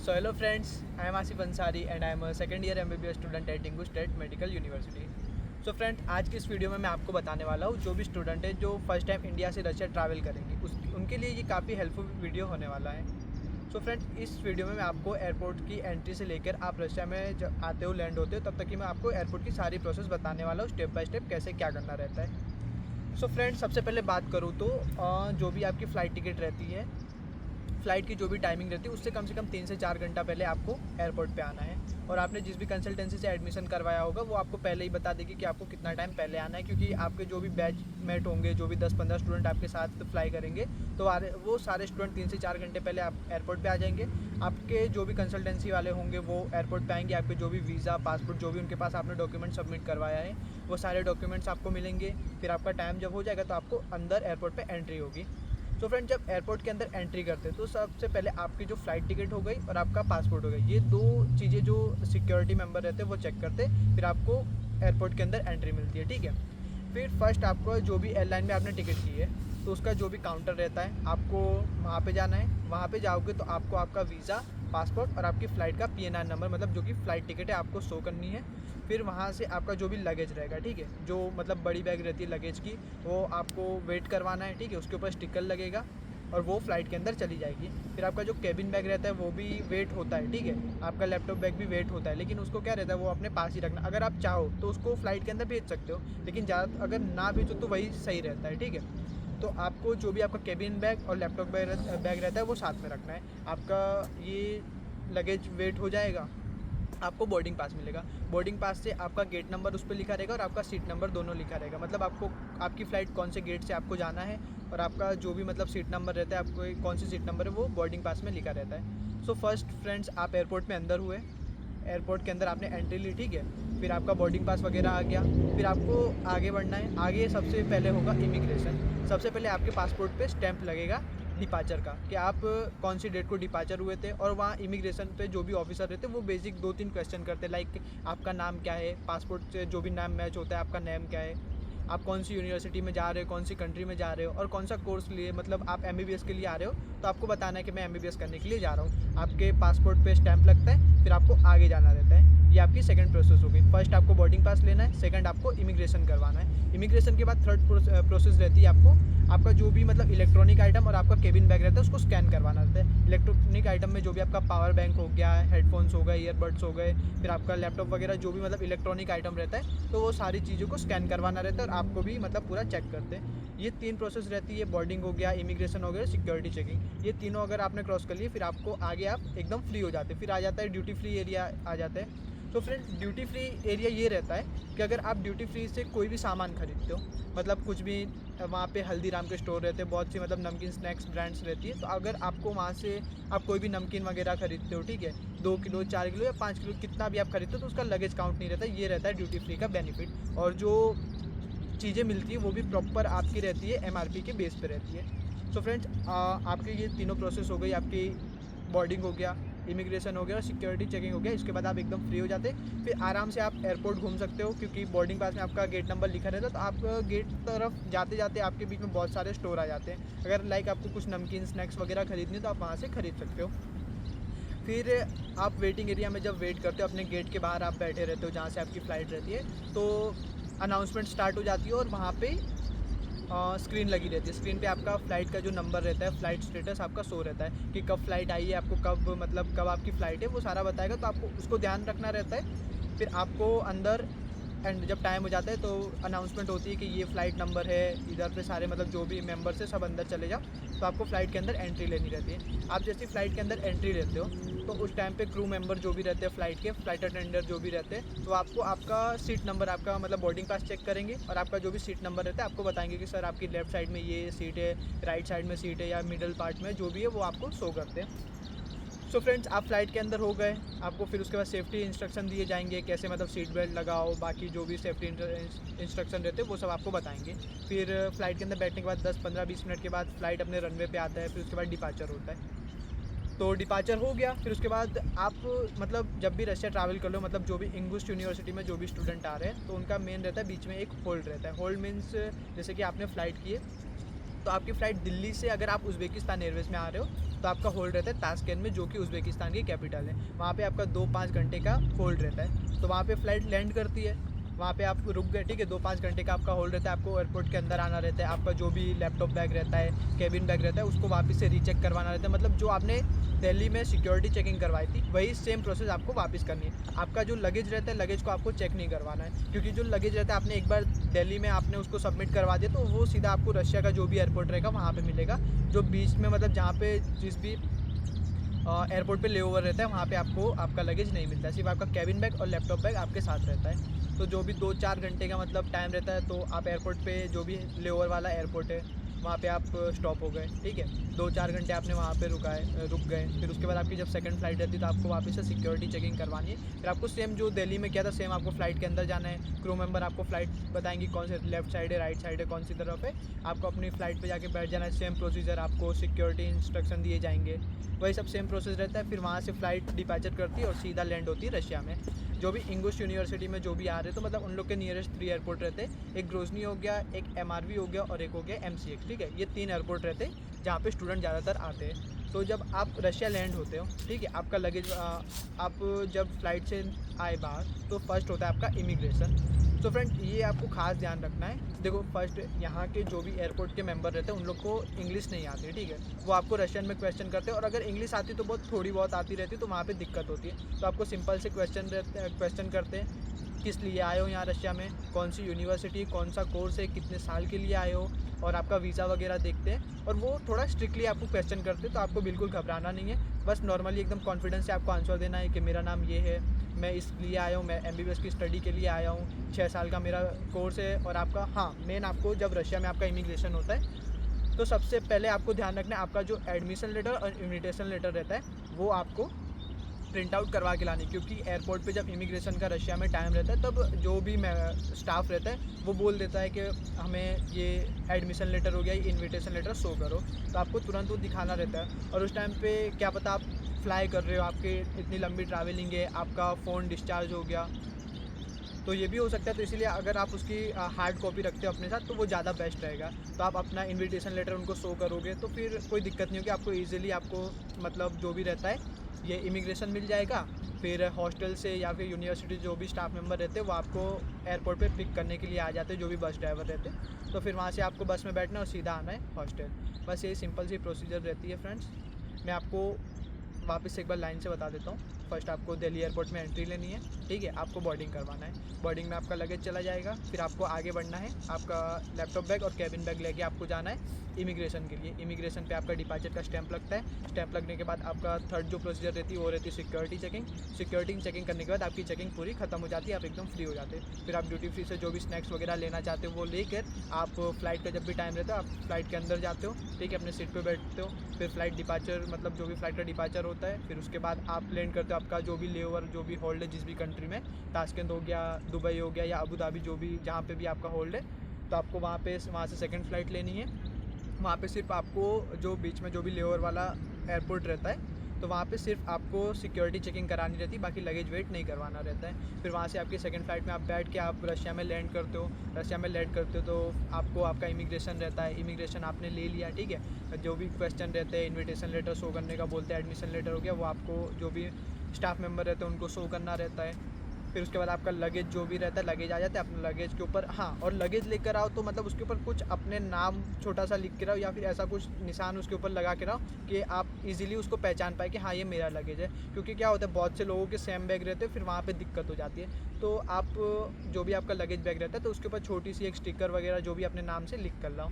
So hello friends, I am Asif Ansari and I am a second year MBBS student at Dingu State Medical University. So friend, आज की इस video में मैं आपको बताने वाला हूँ जो भी स्टूडेंट है जो फर्स्ट टाइम इंडिया से रशिया ट्रैवल करेंगे उनके लिए ये काफ़ी हेल्पफुल वीडियो होने वाला है। सो फ्रेंड, इस वीडियो में मैं आपको एयरपोर्ट की एंट्री से लेकर आप रशिया में जब आते हो लैंड होते हो तब तक कि मैं आपको एयरपोर्ट की सारी प्रोसेस बताने वाला हूँ, स्टेप बाय स्टेप कैसे क्या करना रहता है। सो फ्रेंड, सबसे पहले बात करूँ तो जो भी आपकी फ़्लाइट टिकट रहती है, फ़्लाइट की जो भी टाइमिंग रहती है उससे कम से कम 3 से 4 घंटा पहले आपको एयरपोर्ट पे आना है। और आपने जिस भी कंसल्टेंसी से एडमिशन करवाया होगा वो आपको पहले ही बता देगी कि आपको कितना टाइम पहले आना है, क्योंकि आपके जो भी बैचमेट होंगे, जो भी 10-15 स्टूडेंट आपके साथ फ्लाई करेंगे, तो वो सारे स्टूडेंट 3 से 4 घंटे पहले आप एयरपोर्ट पे आ जाएंगे। आपके जो भी कंसल्टेंसी वाले होंगे वो एयरपोर्ट पे आएंगे, आपके जो भी वीज़ा, पासपोर्ट, जो भी उनके पास आपने डॉक्यूमेंट सबमिट करवाया है वो सारे डॉक्यूमेंट्स आपको मिलेंगे। फिर आपका टाइम जब हो जाएगा तो आपको अंदर एयरपोर्ट पे एंट्री होगी। तो फ्रेंड, जब एयरपोर्ट के अंदर एंट्री करते हैं तो सबसे पहले आपकी जो फ़्लाइट टिकट हो गई और आपका पासपोर्ट हो गया, ये दो चीज़ें जो सिक्योरिटी मेंबर रहते हैं वो चेक करते, फिर आपको एयरपोर्ट के अंदर एंट्री मिलती है। ठीक है, फिर फर्स्ट आपको जो भी एयरलाइन में आपने टिकट की है तो उसका जो भी काउंटर रहता है आपको वहाँ पे जाना है। वहाँ पे जाओगे तो आपको आपका वीज़ा, पासपोर्ट और आपकी फ़्लाइट का PNR नंबर, मतलब जो कि फ़्लाइट टिकट है, आपको शो करनी है। फिर वहाँ से आपका जो भी लगेज रहेगा, ठीक है, जो मतलब बड़ी बैग रहती है लगेज की, वो आपको वेट करवाना है। ठीक है, उसके ऊपर स्टिकर लगेगा और वो फ़्लाइट के अंदर चली जाएगी। फिर आपका जो केबिन बैग रहता है वो भी वेट होता है। ठीक है, आपका लैपटॉप बैग भी वेट होता है, लेकिन उसको क्या रहता है वो अपने पास ही रखना। अगर आप चाहो तो उसको फ़्लाइट के अंदर भेज सकते हो, लेकिन ज़्यादा अगर ना भेजो तो वही सही रहता है। ठीक है, तो आपको जो भी आपका केबिन बैग और लैपटॉप बैग रहता है वो साथ में रखना है। आपका ये लगेज वेट हो जाएगा, आपको बोर्डिंग पास मिलेगा। बोर्डिंग पास से आपका गेट नंबर उस पर लिखा रहेगा और आपका सीट नंबर दोनों लिखा रहेगा, मतलब आपको आपकी फ़्लाइट कौन से गेट से आपको जाना है और आपका जो भी मतलब सीट नंबर रहता है, आपको कौन सी सीट नंबर है वो बोर्डिंग पास में लिखा रहता है। सो फर्स्ट फ्रेंड्स, आप एयरपोर्ट में अंदर हुए, एयरपोर्ट के अंदर आपने एंट्री ली। ठीक है, फिर आपका बोर्डिंग पास वगैरह आ गया। फिर आपको आगे बढ़ना है। आगे सबसे पहले होगा इमिग्रेशन। सबसे पहले आपके पासपोर्ट पे स्टैंप लगेगा डिपार्चर का, कि आप कौन सी डेट को डिपार्चर हुए थे। और वहाँ इमिग्रेशन पे जो भी ऑफिसर रहते हैं वो बेसिक 2-3 क्वेश्चन करते हैं, लाइक आपका नाम क्या है, पासपोर्ट से जो भी नाम मैच होता है आपका नेम क्या है, आप कौन सी यूनिवर्सिटी में जा रहे हो, कौन सी कंट्री में जा रहे हो और कौन सा कोर्स लिए, मतलब आप MBBS के लिए आ रहे हो तो आपको बताना है कि मैं MBBS करने के लिए जा रहा हूँ। आपके पासपोर्ट पे स्टैंप लगता है, फिर आपको आगे जाना रहता है। ये आपकी सेकंड प्रोसेस हो गई। फर्स्ट आपको बोर्डिंग पास लेना है, सेकंड आपको इमिग्रेशन करवाना है। इमिग्रेशन के बाद थर्ड प्रोसेस रहती है आपका जो भी मतलब इलेक्ट्रॉनिक आइटम और आपका केबिन बैग रहता है उसको स्कैन करवाना रहता है। इलेक्ट्रॉनिक आइटम में जो भी आपका पावर बैंक हो गया, हेडफोन्स हो गए, ईयरबड्स हो गए, फिर आपका लैपटॉप वगैरह जो भी मतलब इलेक्ट्रॉनिक आइटम रहता है, तो वो सारी चीज़ों को स्कैन करवाना रहता है और आपको भी मतलब पूरा चेक करते हैं। ये 3 प्रोसेस रहती है, बोर्डिंग हो गया, इमिग्रेशन हो गया, सिक्योरिटी चेकिंग। ये तीनों अगर आपने क्रॉस कर लिए फिर आपको आगे आप एकदम फ्री हो जाते हैं। फिर आ जाता है ड्यूटी फ्री एरिया आ जाता है। तो फ्रेंड, ड्यूटी फ्री एरिया ये रहता है कि अगर आप ड्यूटी फ्री से कोई भी सामान खरीदते हो, मतलब कुछ भी, वहाँ पे हल्दीराम के स्टोर रहते हैं, बहुत सी मतलब नमकीन स्नैक्स ब्रांड्स रहती है, तो अगर आपको वहाँ से आप कोई भी नमकीन वगैरह खरीदते हो, ठीक है, 2 किलो, 4 किलो या 5 किलो, कितना भी आप खरीदते हो, तो उसका लगेज काउंट नहीं रहता। ये रहता है ड्यूटी फ्री का बेनिफिट। और जो चीज़ें मिलती है वो भी प्रॉपर आपकी रहती है, MRP के बेस पे रहती है। सो फ्रेंड्स, आपके ये तीनों प्रोसेस हो गई, आपकी बोर्डिंग हो गया, इमिग्रेशन हो गया और सिक्योरिटी चेकिंग हो गया। इसके बाद आप एकदम फ्री हो जाते, फिर आराम से आप एयरपोर्ट घूम सकते हो, क्योंकि बोर्डिंग पास में आपका गेट नंबर लिखा रहता है। तो आप गेट तरफ जाते जाते आपके बीच में बहुत सारे स्टोर आ जाते हैं। अगर लाइक आपको कुछ नमकीन स्नैक्स वगैरह खरीदनी तो आप वहाँ से खरीद सकते हो। फिर आप वेटिंग एरिया में जब वेट करते हो, अपने गेट के बाहर आप बैठे रहते हो जहाँ से आपकी फ़्लाइट रहती है, तो अनाउंसमेंट स्टार्ट हो जाती है और वहाँ पे स्क्रीन लगी रहती है। स्क्रीन पे आपका फ़्लाइट का जो नंबर रहता है, फ़्लाइट स्टेटस आपका शो रहता है कि कब फ़्लाइट आई है, आपको कब मतलब कब आपकी फ़्लाइट है, वो सारा बताएगा, तो आपको उसको ध्यान रखना रहता है। फिर आपको अंदर एंड जब टाइम हो जाता है तो अनाउंसमेंट होती है कि ये फ़्लाइट नंबर है, इधर पे सारे मतलब जो भी मेंबर्स है सब अंदर चले जाओ। तो आपको फ़्लाइट के अंदर एंट्री लेनी रहती है। आप जैसे फ़्लाइट के अंदर एंट्री लेते हो तो उस टाइम पे क्रू मेंबर जो भी रहते हैं फ़्लाइट के, फ़्लाइट अटेंडर जो भी रहते हैं, तो आपको आपका सीट नंबर, आपका मतलब बोर्डिंग पास चेक करेंगे और आपका जो भी सीट नंबर रहता है आपको बताएंगे कि सर आपकी लेफ़्ट साइड में ये सीट है, राइट साइड में सीट है या मिडल पार्ट में जो भी है वो आपको शो करते हैं। सो फ्रेंड्स, आप फ्लाइट के अंदर हो गए, आपको फिर उसके बाद सेफ्टी इंस्ट्रक्शन दिए जाएंगे, कैसे मतलब सीट बेल्ट लगाओ, बाकी जो भी सेफ्टी इंस्ट्रक्शन रहते हैं वो सब आपको बताएंगे। फिर फ्लाइट के अंदर बैठने के बाद 10-15-20 मिनट के बाद फ्लाइट अपने रनवे पे आता है, फिर उसके बाद डिपार्चर होता है। तो डिपार्चर हो गया, फिर उसके बाद आप मतलब जब भी रशिया ट्रैवल कर लो, मतलब जो भी इंगुस्ट यूनिवर्सिटी में जो भी स्टूडेंट आ रहे हैं, तो उनका मेन रहता है बीच में एक होल्ड रहता है। होल्ड मीन्स जैसे कि आपने फ़्लाइट की है, तो आपकी फ़्लाइट दिल्ली से अगर आप उज़्बेकिस्तान एयरवेज़ में आ रहे हो तो आपका होल्ड रहता है ताशकेंत में, जो कि उज़्बेकिस्तान की कैपिटल है। वहाँ पे आपका 2-5 घंटे का होल्ड रहता है। तो वहाँ पे फ़्लाइट लैंड करती है, वहाँ पे आप रुक गए, ठीक है। 2-5 घंटे का आपका होल्ड रहता है, आपको एयरपोर्ट के अंदर आना रहता है, आपका जो भी लैपटॉप बैग रहता है, केबिन बैग रहता है, उसको वापस से रीचेक करवाना रहता है। मतलब जो आपने दिल्ली में सिक्योरिटी चेकिंग करवाई थी वही सेम प्रोसेस आपको वापस करनी है। आपका जो लगेज रहता है, लगेज को आपको चेक नहीं करवाना है, क्योंकि जो लगेज रहता है आपने एक बार दिल्ली में आपने उसको सबमिट करवा दिया तो वो सीधा आपको रशिया का जो भी एयरपोर्ट रहेगा वहाँ पे मिलेगा। जो बीच में मतलब जहाँ पे जिस भी एयरपोर्ट पे लेओवर रहता है वहाँ पे आपको आपका लगेज नहीं मिलता है, सिर्फ आपका कैबिन बैग और लैपटॉप बैग आपके साथ रहता है। तो जो भी 2-4 घंटे का मतलब टाइम रहता है, तो आप एयरपोर्ट पे जो भी लेओवर वाला एयरपोर्ट है वहाँ पे आप स्टॉप हो गए, ठीक है। 2-4 घंटे आपने वहाँ पे रुक गए। फिर उसके बाद आपकी जब सेकंड फ्लाइट रहती है तो आपको वापस से सिक्योरिटी चेकिंग करवानी है। फिर आपको सेम जो दिल्ली में किया था सेम आपको फ़्लाइट के अंदर जाना है। क्रू मेंबर आपको फ़्लाइट बताएंगे कौन से लेफ्ट साइड है, राइट साइड है, कौन सी तरफ है। आपको अपनी फ़्लाइट पे जाके बैठ जाना है। सेम प्रोसीजर, आपको सिक्योरिटी इंस्ट्रक्शन दिए जाएंगे, वही सब सेम प्रोसेस रहता है। फिर वहाँ से फ़्लाइट डिपार्चर करती है और सीधा लैंड होती है रशिया में। जो भी इंगुश यूनिवर्सिटी में जो भी आ रहे तो मतलब उन लोग के नियरेस्ट 3 एयरपोर्ट रहते हैं। एक ग्रोजनी हो गया, एक MRV हो गया और एक हो गया MCX, ठीक है। ये 3 एयरपोर्ट रहते हैं जहाँ पे स्टूडेंट ज़्यादातर आते हैं। तो जब आप रशिया लैंड होते हो, ठीक है, आपका लगेज आप जब फ़्लाइट से आए बाहर तो फर्स्ट होता है आपका इमिग्रेशन। तो फ्रेंड ये आपको खास ध्यान रखना है। देखो फर्स्ट यहाँ के जो भी एयरपोर्ट के मेंबर रहते हैं उन लोग को इंग्लिश नहीं आती है, ठीक है। वो आपको रशियन में क्वेश्चन करते हैं और अगर इंग्लिश आती तो बहुत थोड़ी बहुत आती रहती है तो वहाँ पे दिक्कत होती है। तो आपको सिंपल से क्वेश्चन करते हैं, किस लिए आए हो यहाँ रशिया में, कौन सी यूनिवर्सिटी, कौन सा कोर्स है, कितने साल के लिए आए हो, और आपका वीज़ा वगैरह देखते हैं। और वो थोड़ा स्ट्रिक्टली आपको क्वेश्चन करते हैं, तो आपको बिल्कुल घबराना नहीं है। बस नॉर्मली एकदम कॉन्फिडेंस से आपको आंसर देना है कि मेरा नाम ये है, मैं इसलिए आया हूँ, मैं MBBS की स्टडी के लिए आया हूँ, 6 साल का मेरा कोर्स है। और आपका मेन आपको जब रशिया में आपका इमिग्रेशन होता है तो सबसे पहले आपको ध्यान रखना है आपका जो एडमिशन लेटर और इन्विटेशन लेटर रहता है वो आपको प्रिंट आउट करवा के लानी, क्योंकि एयरपोर्ट पे जब इमिग्रेशन का रशिया में टाइम रहता है तब जो भी स्टाफ रहता है वो बोल देता है कि हमें ये एडमिशन लेटर हो गया, ये इन्विटेशन लेटर शो करो। तो आपको तुरंत वो दिखाना रहता है। और उस टाइम पे क्या पता आप फ्लाई कर रहे हो, आपके इतनी लंबी ट्रैवलिंग है, आपका फ़ोन डिस्चार्ज हो गया, तो ये भी हो सकता है। तो इसलिए अगर आप उसकी हार्ड कॉपी रखते हो अपने साथ तो वो ज़्यादा बेस्ट रहेगा। तो आप अपना इन्विटेशन लेटर उनको शो करोगे तो फिर कोई दिक्कत नहीं होगी, आपको ईजिली आपको मतलब जो भी रहता है ये इमिग्रेशन मिल जाएगा। फिर हॉस्टल से या फिर यूनिवर्सिटी जो भी स्टाफ मेंबर रहते हैं वो आपको एयरपोर्ट पे पिक करने के लिए आ जाते हैं, जो भी बस ड्राइवर रहते हैं। तो फिर वहाँ से आपको बस में बैठना और सीधा आना है हॉस्टल। बस यही सिंपल सी प्रोसीजर रहती है फ्रेंड्स। मैं आपको वापस से एक बार लाइन से बता देता हूँ। फर्स्ट आपको दिल्ली एयरपोर्ट में एंट्री लेनी है, ठीक है। आपको बोर्डिंग करवाना है, बोर्डिंग में आपका लगेज चला जाएगा। फिर आपको आगे बढ़ना है, आपका लैपटॉप बैग और कैबिन बैग लेके आपको जाना है इमिग्रेशन के लिए। इमिग्रेशन पे आपका डिपार्चर का स्टैंप लगता है। स्टैंप लगने के बाद आपका थर्ड जो प्रोसीजर रहती है वो रहती है सिक्योरिटी चेकिंग। सिक्योरिटी चेकिंग करने के बाद आपकी चेकिंग पूरी खत्म हो जाती है, आप एकदम फ्री हो जाते हैं। फिर आप ड्यूटी फ्री से जो भी स्नैक्स वगैरह लेना चाहते हो वो लेकर आप फ्लाइट का जब भी टाइम रहता है आप फ्लाइट के अंदर जाते हो, ठीक है, अपने सीट पर बैठते हो। फिर फ्लाइट डिपार्चर मतलब जो भी फ्लाइट का डिपार्चर होता है, फिर उसके बाद आप लैंड करते हो। आपका जो भी लेओवर जो भी होल्ड है जिस भी कंट्री में, ताशकेंत हो गया, दुबई हो गया या अबू धाबी, जो भी जहाँ पे भी आपका होल्ड है, तो आपको वहाँ से सेकंड फ़्लाइट लेनी है। वहाँ पे सिर्फ आपको जो बीच में जो भी लेओवर वाला एयरपोर्ट रहता है तो वहाँ पे सिर्फ आपको सिक्योरिटी चेकिंग करानी रहती है, बाकी लगेज वेट नहीं करवाना रहता है। फिर वहाँ से आपकी सेकंड फ़्लाइट में आप बैठ के आप रशिया में लैंड करते हो। रशिया में लैंड करते हो तो आपको आपका इमिग्रेशन रहता है, इमिग्रेशन आपने ले लिया, ठीक है। जो भी क्वेश्चन रहते हैं, इन्विटेशन लेटर शो करने का बोलते हैं, एडमिशन लेटर हो गया, वो आपको जो भी स्टाफ मेंबर रहते हैं उनको शो करना रहता है। फिर उसके बाद आपका लगेज जो भी रहता है, लगेज आ जाता है। अपने लगेज के ऊपर और लगेज लेकर आओ तो मतलब उसके ऊपर कुछ अपने नाम छोटा सा लिख के रहो या फिर ऐसा कुछ निशान उसके ऊपर लगा के रहो कि आप इजीली उसको पहचान पाए कि हाँ ये मेरा लगेज है। क्योंकि क्या होता है बहुत से लोगों के सेम बैग रहते हैं, फिर वहाँ पे दिक्कत हो जाती है। तो आप जो भी आपका लगेज बैग रहता है तो उसके ऊपर छोटी सी एक स्टिकर वगैरह जो भी अपने नाम से लिख कर लाओ,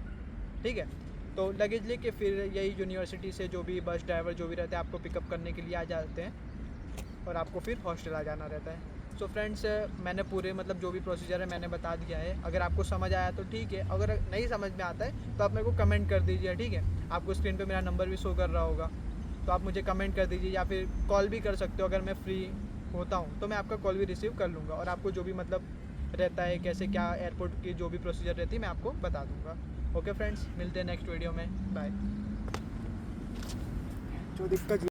ठीक है। तो लगेज लेके फिर यही यूनिवर्सिटी से जो भी बस ड्राइवर जो भी रहते हैं आपको पिकअप करने के लिए आ जाते हैं और आपको फिर हॉस्टल आ जाना रहता है। सो फ्रेंड्स मैंने पूरे मतलब जो भी प्रोसीजर है मैंने बता दिया है। अगर आपको समझ आया तो ठीक है, अगर नहीं समझ में आता है तो आप मेरे को कमेंट कर दीजिए, ठीक है। आपको स्क्रीन पे मेरा नंबर भी शो कर रहा होगा, तो आप मुझे कमेंट कर दीजिए या फिर कॉल भी कर सकते हो। अगर मैं फ्री होता हूँ तो मैं आपका कॉल भी रिसीव कर लूँगा और आपको जो भी मतलब रहता है कैसे क्या एयरपोर्ट की जो भी प्रोसीजर रहती है मैं आपको बता दूँगा। ओके फ्रेंड्स, मिलते हैं नेक्स्ट वीडियो में, बाय। जो दिक्कत